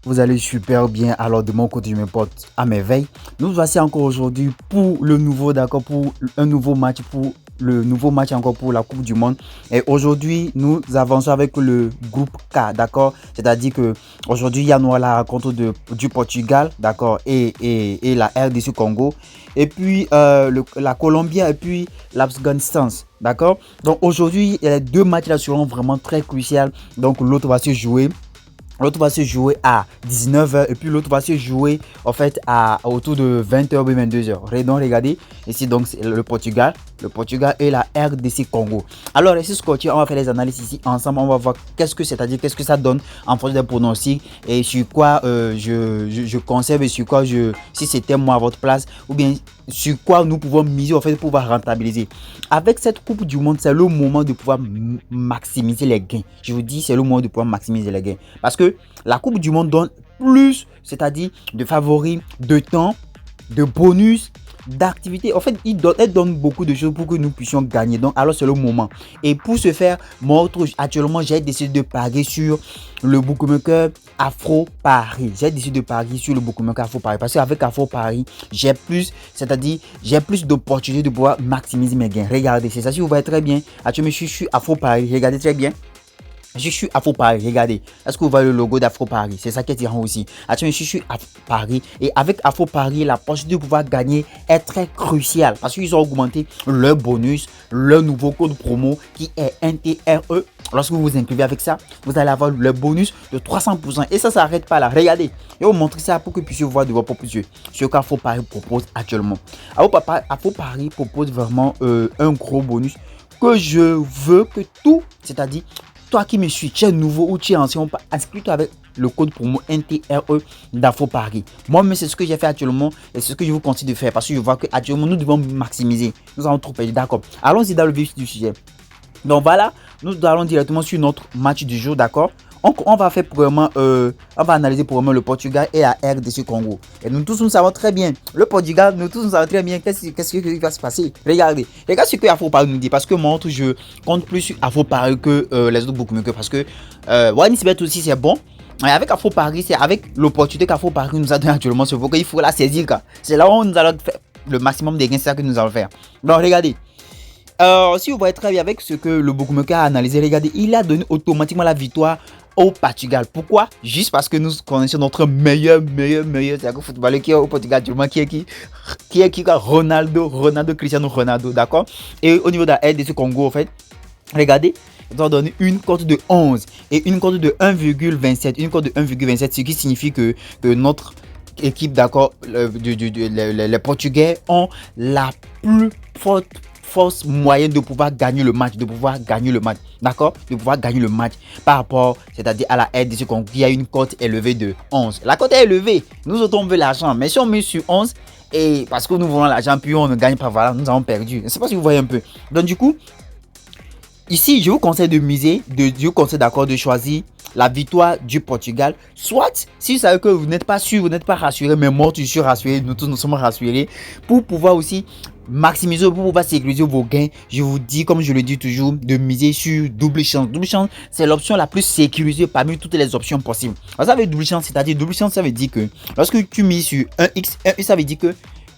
vous allez super bien. Alors de mon côté, je me porte à merveille. Nous voici encore aujourd'hui pour le nouveau, d'accord, pour un nouveau match, pour le nouveau match encore pour la Coupe du Monde. Et aujourd'hui, nous avançons avec le groupe K, d'accord. C'est-à-dire que aujourd'hui, il y a la rencontre du Portugal, d'accord, et la RDC Congo. Et puis la Colombie et puis l'Afghanistan. D'accord. Donc aujourd'hui, les deux matchs là seront vraiment très cruciaux. Donc l'autre va se jouer. L'autre va se jouer à 19h et puis l'autre va se jouer en fait à autour de 20h ou 22h. Donc regardez, ici donc c'est le Portugal et la RDC Congo. Alors ici Scotty, on va faire les analyses ici ensemble, on va voir qu'est-ce que c'est-à-dire qu'est-ce que ça donne en fonction des pronostics et sur quoi je conserve et sur quoi si c'était moi à votre place ou bien sur quoi nous pouvons miser en fait pour pouvoir rentabiliser. Avec cette Coupe du Monde, c'est le moment de pouvoir maximiser les gains. Je vous dis, c'est le moment de pouvoir maximiser les gains parce que la Coupe du Monde donne plus, c'est-à-dire de favoris, de temps, de bonus, d'activité. En fait, elle donne beaucoup de choses pour que nous puissions gagner. Donc, alors c'est le moment. Et pour ce faire, actuellement, j'ai décidé de parier sur le bookmaker Afro Paris. J'ai décidé de parier sur le bookmaker Afro Paris parce qu'avec Afro Paris, j'ai plus d'opportunités de pouvoir maximiser mes gains. Regardez, c'est ça. Si vous voyez très bien, actuellement, je suis Afro Paris. Regardez très bien. Je suis Afro Paris, regardez. Est-ce que vous voyez le logo d'Afro Paris? C'est ça qui est tirant aussi. Actuellement, je suis Afro Paris. Et avec Afro Paris, la possibilité de pouvoir gagner est très cruciale. Parce qu'ils ont augmenté leur bonus, leur nouveau code promo qui est NTRE. Lorsque vous vous inscrivez avec ça, vous allez avoir le bonus de 300%. Et ça ne s'arrête pas là. Regardez. Je vais vous montrer ça pour que vous puissiez voir de vos propres yeux ce qu'Afro Paris propose actuellement. Afro Paris propose vraiment un gros bonus que je veux que tout, c'est-à-dire toi qui me suis, tu es nouveau ou tu es ancien, inscris-toi avec le code promo NTRE d'Afro Paris. Moi-même, c'est ce que j'ai fait actuellement et c'est ce que je vous conseille de faire parce que je vois qu'actuellement, nous devons maximiser. Nous allons trop payer. D'accord. Allons-y dans le vif du sujet. Donc voilà, nous allons directement sur notre match du jour, d'accord. On va faire probablement, on va analyser probablement le Portugal et la RDC Congo. Et nous tous nous savons très bien, le Portugal, nous tous nous savons très bien qu'est-ce qui va se passer. Regardez ce que Afro Paris nous dit parce que moi, je compte plus sur Afro Paris que les autres bookmakers parce que OneXBet aussi c'est bon. Et avec Afro Paris, c'est avec l'opportunité qu'Afro Paris nous a donné actuellement. C'est pourquoi il faut la saisir. C'est là où nous allons faire le maximum de gains, c'est ça que nous allons faire. Donc regardez. Si vous voyez très bien avec ce que le bookmaker a analysé, regardez, il a donné automatiquement la victoire au Portugal. Pourquoi? Juste parce que nous connaissons notre meilleur footballeur qui est au Portugal actuellement, qui est Ronaldo, Cristiano Ronaldo, d'accord? Et au niveau de la RDC Congo, en fait, regardez, ils ont donné une cote de 11 et une cote de 1,27. Une cote de 1,27, ce qui signifie que notre équipe, d'accord, les Portugais ont la plus forte force moyenne de pouvoir gagner le match, d'accord, de pouvoir gagner le match par rapport, c'est-à-dire à la RDC Congo qui a une cote élevée de 11. La cote est élevée, nous autres on veut l'argent, mais si on met sur 11 et parce que nous voulons l'argent puis on ne gagne pas, voilà, nous avons perdu. Je ne sais pas si vous voyez un peu. Donc du coup, ici, je vous conseille de miser, je vous conseille d'accord de choisir la victoire du Portugal. Soit, si vous savez que vous n'êtes pas sûr, vous n'êtes pas rassuré, mais moi, je suis rassuré, nous tous nous sommes rassurés, pour pouvoir aussi maximiser, pour pouvoir sécuriser vos gains, je vous dis, comme je le dis toujours, de miser sur double chance. Double chance, c'est l'option la plus sécurisée parmi toutes les options possibles. Vous savez, double chance, c'est-à-dire, double chance, ça veut dire que lorsque tu mises sur 1x, 1x, ça veut dire que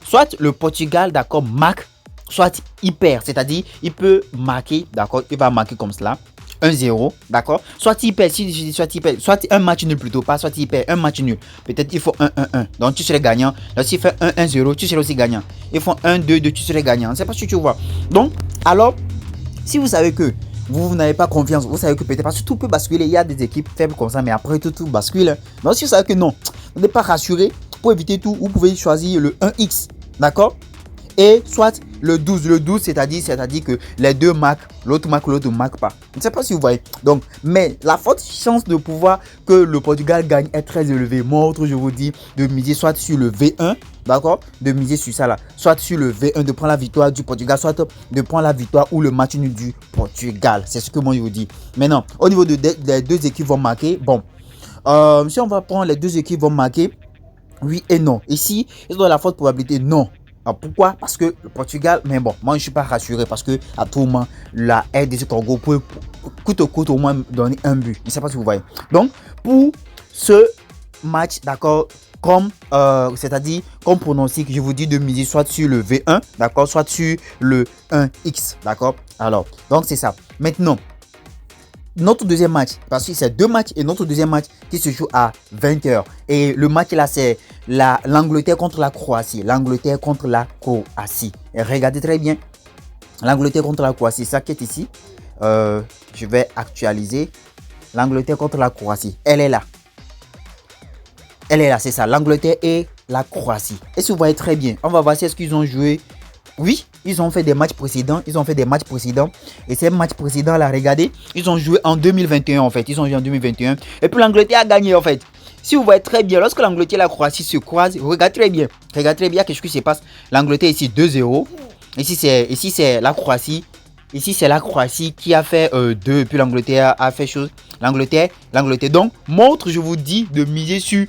soit le Portugal, d'accord, marque, soit il perd, c'est-à-dire il peut marquer, d'accord, il va marquer comme cela 1-0, d'accord, soit il perd, soit un match nul plutôt, pas soit il perd un match nul, peut-être il faut 1-1-1, donc tu serais gagnant. Là s'il fait 1-1-0, tu serais aussi gagnant. Il faut 1-2-2, tu serais gagnant. C'est pas ce que tu vois. Donc alors, si vous savez que vous n'avez pas confiance, vous savez que peut-être parce que tout peut basculer, il y a des équipes faibles comme ça, mais après tout bascule. Donc si vous savez que non, vous n'êtes pas rassuré, pour éviter tout, vous pouvez choisir le 1x, d'accord, et soit le 12, c'est-à-dire que les deux marquent, l'autre marque pas. Je ne sais pas si vous voyez. Donc, mais la forte chance de pouvoir que le Portugal gagne est très élevée. Moi, je vous dis de miser soit sur le V1, d'accord, de miser sur ça là, soit sur le V1 de prendre la victoire du Portugal, soit de prendre la victoire ou le match nul du Portugal. C'est ce que moi je vous dis. Maintenant, au niveau des deux équipes vont marquer, bon, si on va prendre les deux équipes vont marquer, oui et non. Ici, ils ont la forte probabilité non. Alors pourquoi? Parce que le Portugal, mais bon, moi je ne suis pas rassuré parce que à tout moment, la RDC Congo peut coûte au moins donner un but. Je ne sais pas si vous voyez. Donc, pour ce match, d'accord, comme, c'est-à-dire, comme pronostic, je vous dis de miser soit sur le V1, d'accord, soit sur le 1X, d'accord. Alors, donc c'est ça. Maintenant, notre deuxième match, parce que c'est deux matchs et notre deuxième match qui se joue à 20h. Et le match là, c'est l'Angleterre contre la Croatie. L'Angleterre contre la Croatie. Et regardez très bien. L'Angleterre contre la Croatie, ça qui est ici. Je vais actualiser. L'Angleterre contre la Croatie. Elle est là. Elle est là, c'est ça. L'Angleterre et la Croatie. Et si vous voyez très bien, on va voir si est-ce qu'ils ont joué. Oui, ils ont fait des matchs précédents. Et ces matchs précédents là, regardez, ils ont joué en 2021 en fait. Et puis l'Angleterre a gagné en fait. Si vous voyez très bien, lorsque l'Angleterre et la Croatie se croisent, regardez très bien. Qu'est-ce qui se passe. L'Angleterre ici 2-0. Ici c'est la Croatie. Ici c'est la Croatie qui a fait 2. Et puis l'Angleterre a fait chose. L'Angleterre. Donc, montre, je vous dis, de miser sur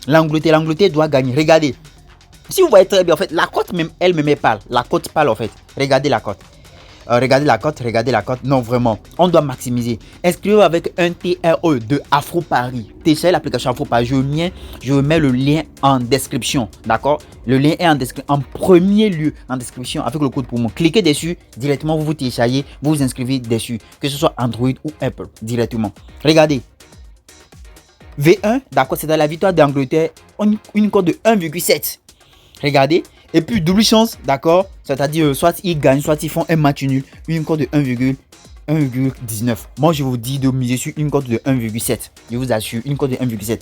l'Angleterre. L'Angleterre doit gagner. Regardez. Si vous voyez très bien, en fait, la cote même, elle me met pâle. La cote pâle, en fait. Regardez la cote. Regardez la cote. Non, vraiment, on doit maximiser. Inscrivez-vous avec un TRE de Afro Paris. Téléchargez l'application Afro Paris. Je mets le lien en description. D'accord? Le lien est en premier lieu en description avec le code promo. Cliquez dessus directement, vous téléchargez, vous vous inscrivez dessus. Que ce soit Android ou Apple directement. Regardez. V1, d'accord, c'est dans la victoire d'Angleterre. Une cote de 1,7. Regardez. Et puis double chance, d'accord. C'est-à-dire soit ils gagnent, soit ils font un match nul. Une cote de 1,19. Moi je vous dis de miser sur une cote de 1,7. Je vous assure, une cote de 1,7.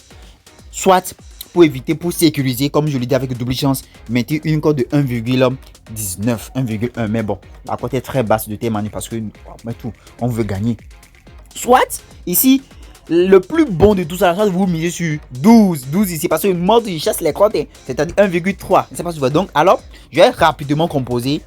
Soit pour éviter, pour sécuriser, comme je l'ai dit avec double chance, mettez une cote de 1,19, 1,1. Mais bon, la cote est très basse de telle manière parce que on veut gagner. Soit ici. Le plus bon de tout ça, vous misez sur 12 ici parce que moi je chasse les cotes, c'est-à-dire 1,3. C'est pas souvent. Donc alors, je vais rapidement composer.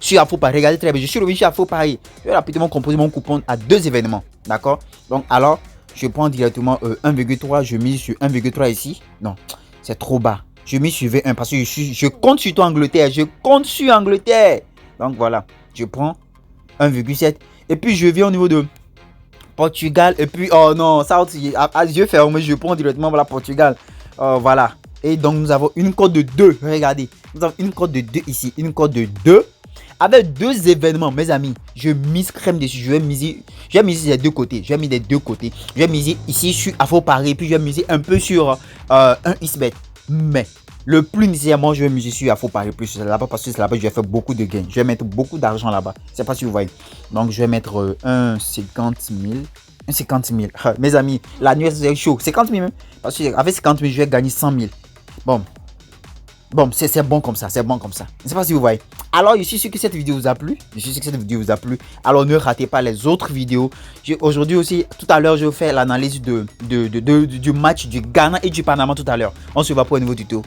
Sur Afro Paris. Regardez très bien, je suis revenu sur Afro Paris. Je vais rapidement composer mon coupon à 2 événements. D'accord? Donc alors, je prends directement 1,3. Je mise sur 1,3 ici. Non, c'est trop bas. Je mise sur V1 parce que je compte sur toi Angleterre. Donc voilà, je prends 1,7. Et puis je viens au niveau de Portugal. Et puis, oh non, ça aussi, à yeux fermés, je prends directement voilà, Portugal. Voilà. Et donc, nous avons une cote de 2. Regardez. Nous avons une cote de 2 ici. Une cote de 2. Avec 2 événements, mes amis. Je mise crème dessus. Je vais miser des deux côtés. Je vais miser ici sur Afro Paris. Puis, je vais miser un peu sur un XBet. Mais le plus nécessairement, je vais miser sur Afro Paris plus là-bas parce que c'est là-bas je vais faire beaucoup de gains. Je vais mettre beaucoup d'argent là-bas. C'est pas si vous voyez. Donc, je vais mettre 50 000. 50 000. Mes amis, la nuit c'est chaud. 50 000 même. Parce qu'avec 50 000, je vais gagner 100 000. Bon, c'est bon comme ça. Je ne sais pas si vous voyez. Alors, je suis sûr que cette vidéo vous a plu. Alors, ne ratez pas les autres vidéos. Aujourd'hui aussi, tout à l'heure, je vais faire l'analyse du match du Ghana et du Panama tout à l'heure. On se voit pour un nouveau tuto.